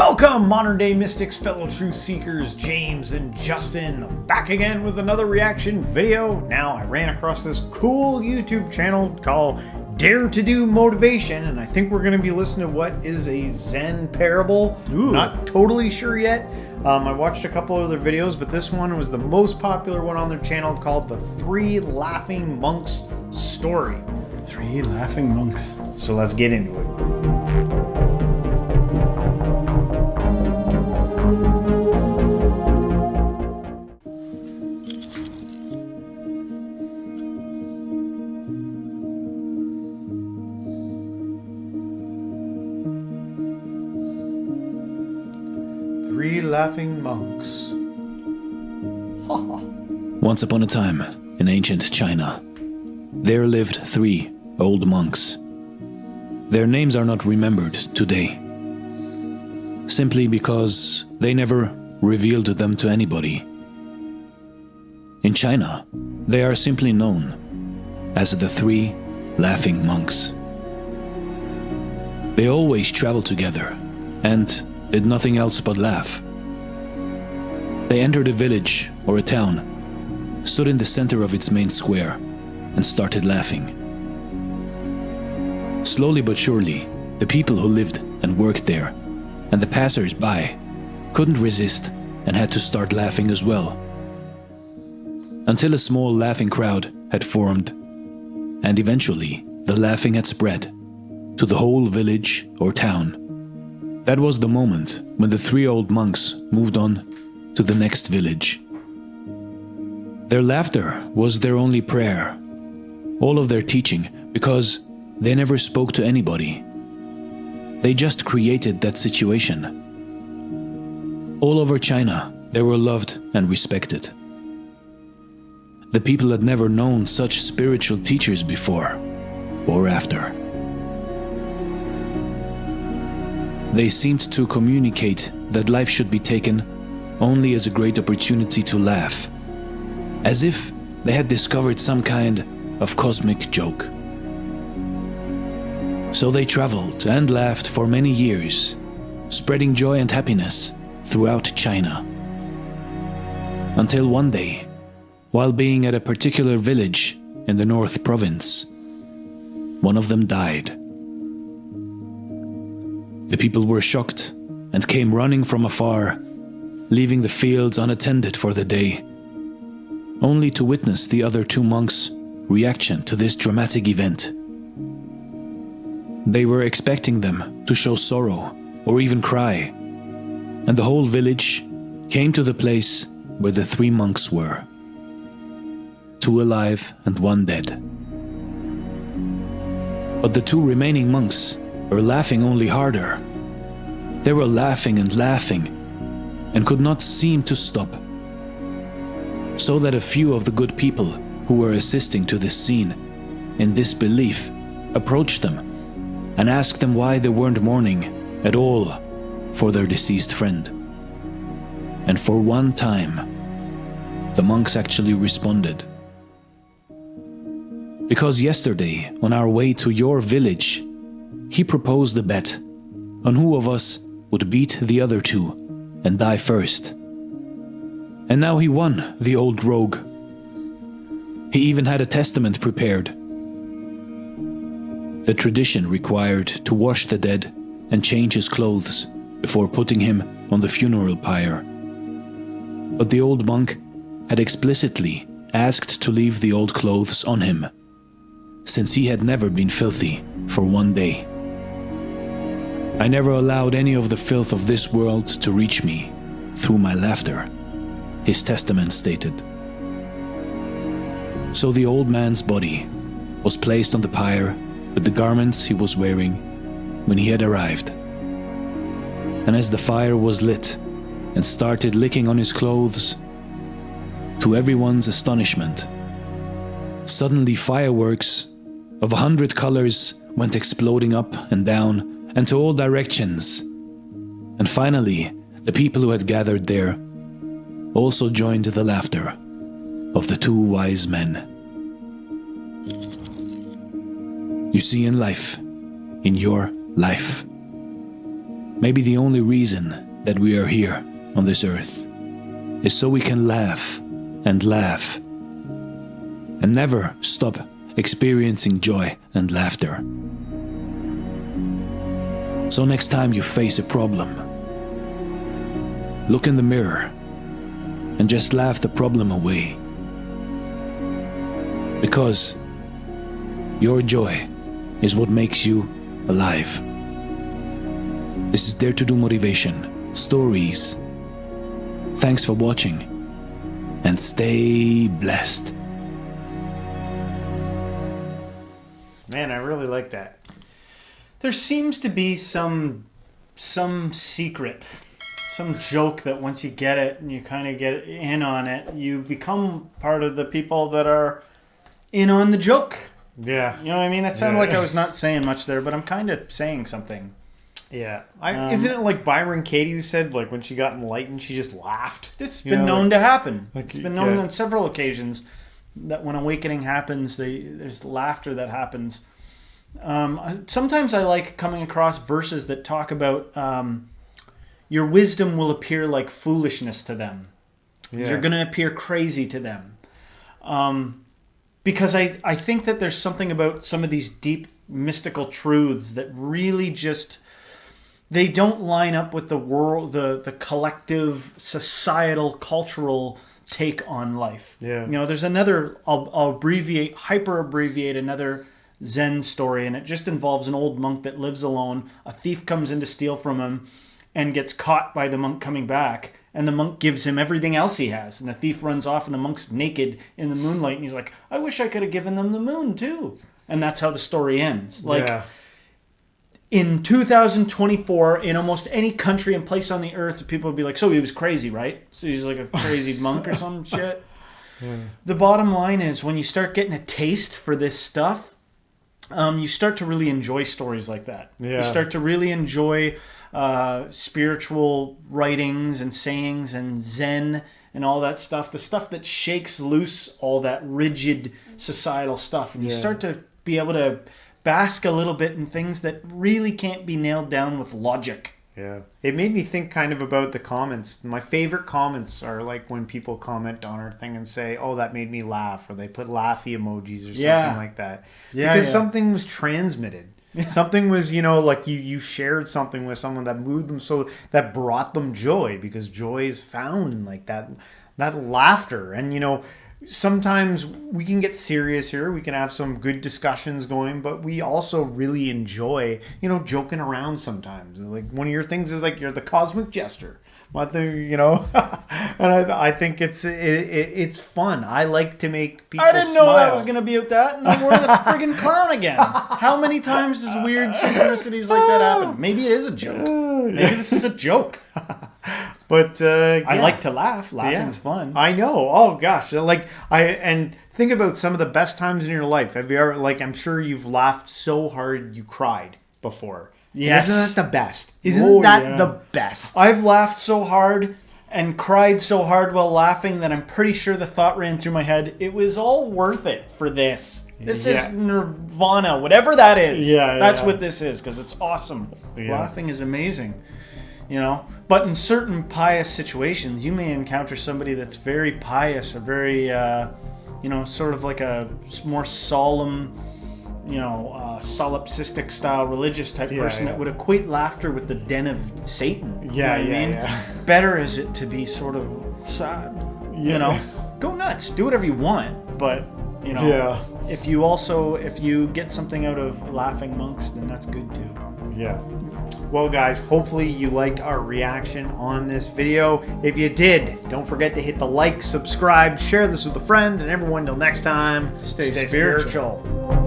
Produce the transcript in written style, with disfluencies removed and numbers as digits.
Welcome, modern day mystics, fellow truth seekers, James and Justin, back again with another reaction video. Now, I ran across this cool YouTube channel called Dare to Do Motivation, and I think we're going to be listening to what is a Zen parable. Ooh. Not totally sure yet. I watched a couple of their videos, but this one was the most popular one on their channel, called The Three Laughing Monks Story. Three laughing monks. So let's get into it. Three laughing monks. Once upon a time, in ancient China, there lived three old monks. Their names are not remembered today, simply because they never revealed them to anybody. In China, they are simply known as the Three Laughing Monks. They always traveled together and did nothing else but laugh. They entered a village or a town, stood in the center of its main square, and started laughing. Slowly but surely, the people who lived and worked there, and the passers-by, couldn't resist and had to start laughing as well. Until a small laughing crowd had formed, and eventually the laughing had spread to the whole village or town. That was the moment when the three old monks moved on to the next village. Their laughter was their only prayer, all of their teaching, because they never spoke to anybody. They just created that situation. All over China, they were loved and respected. The people had never known such spiritual teachers before or after. They seemed to communicate that life should be taken only as a great opportunity to laugh, as if they had discovered some kind of cosmic joke. So they traveled and laughed for many years, spreading joy and happiness throughout China. Until one day, while being at a particular village in the North Province, one of them died. The people were shocked and came running from afar, leaving the fields unattended for the day, only to witness the other two monks' reaction to this dramatic event. They were expecting them to show sorrow or even cry, and the whole village came to the place where the three monks were. Two alive and one dead. But the two remaining monks were laughing only harder. They were laughing and could not seem to stop. So that a few of the good people who were assisting to this scene, in disbelief, approached them and asked them why they weren't mourning at all for their deceased friend. And for one time, the monks actually responded. Because yesterday, on our way to your village, he proposed a bet on who of us would beat the other two and die first. And now he won, the old rogue. He even had a testament prepared. The tradition required to wash the dead and change his clothes before putting him on the funeral pyre. But the old monk had explicitly asked to leave the old clothes on him, since he had never been filthy for one day. I never allowed any of the filth of this world to reach me through my laughter, his testament stated. So the old man's body was placed on the pyre with the garments he was wearing when he had arrived. And as the fire was lit and started licking on his clothes, to everyone's astonishment, suddenly fireworks of 100 colors went exploding up and down and to all directions. And finally, the people who had gathered there also joined the laughter of the two wise men. You see, in life, in your life, Maybe the only reason that we are here on this earth is so we can laugh and laugh and never stop experiencing joy and laughter. So next time you face a problem, look in the mirror and just laugh the problem away. Because your joy is what makes you alive. This is Dare to Do Motivation Stories. Thanks for watching and stay blessed. Man, I really like that. There seems to be some secret, some joke that once you get it and you kind of get in on it, you become part of the people that are in on the joke. Yeah. You know what I mean? That sounded like I was not saying much there, but I'm kind of saying something. Yeah. Isn't it like Byron Katie who said, like, when she got enlightened, she just laughed? It's been known to happen. like, It's been known yeah. on several occasions that when awakening happens, there's laughter that happens. Sometimes I like coming across verses that talk about your wisdom will appear like foolishness to them. Yeah. You're going to appear crazy to them. Because I think that there's something about some of these deep mystical truths that really just, they don't line up with the world, the collective, societal, cultural take on life. Yeah. You know, there's another, I'll hyper abbreviate another Zen story, and it just involves an old monk that lives alone. A thief comes in to steal from him and gets caught by the monk coming back. And the monk gives him everything else he has. And the thief runs off and the monk's naked in the moonlight. And he's like, I wish I could have given them the moon too. And that's how the story ends. Like, yeah. in 2024, in almost any country and place on the earth, people would be like, so he was crazy, right? So he's like a crazy monk or some shit. Yeah. The bottom line is when you start getting a taste for this stuff, you start to really enjoy stories like that. Yeah. You start to really enjoy spiritual writings and sayings and Zen and all that stuff. The stuff that shakes loose all that rigid societal stuff. And you Yeah. start to be able to bask a little bit in things that really can't be nailed down with logic. Yeah. It made me think kind of about the comments. My favorite comments are like when people comment on our thing and say, oh, that made me laugh, or they put laughy emojis or something Yeah. like that. Yeah, Because yeah. something was transmitted. Something was, you know, like you shared something with someone that moved them, so that brought them joy, because joy is found in like that laughter. And, you know, sometimes we can get serious here. We can have some good discussions going, but we also really enjoy, you know, joking around sometimes. Like one of your things is like you're the cosmic jester. What the, you know, and I think it's fun. I like to make people I didn't know smile. that was going to be with that, and I wore the friggin' clown again. How many times does weird synchronicities like that happen? Maybe it is a joke. Maybe this is a joke. But I yeah. like to laugh. Laughing's fun. I know. Oh gosh, like and think about some of the best times in your life. Have you ever, like, I'm sure you've laughed so hard you cried before. Yes. Isn't that the best? Isn't Oh, that yeah. the best? I've laughed so hard and cried so hard while laughing that I'm pretty sure the thought ran through my head, it was all worth it for this. This Yeah. is nirvana, whatever that is. Yeah, That's yeah. what this is, because it's awesome. Yeah. Laughing is amazing. You know, but in certain pious situations, you may encounter somebody that's very pious or very, you know, sort of like a more solemn, you know, solipsistic style religious type Yeah, person yeah. that would equate laughter with the den of Satan. Yeah, you know what I mean? yeah. Better is it to be sort of sad, you know? Go nuts, do whatever you want, but, you know, Yeah. if you get something out of laughing monks, then that's good too. Yeah. Well, guys, hopefully you liked our reaction on this video. If you did, don't forget to hit the like, subscribe, share this with a friend, and everyone, till next time, Stay stay spiritual. spiritual.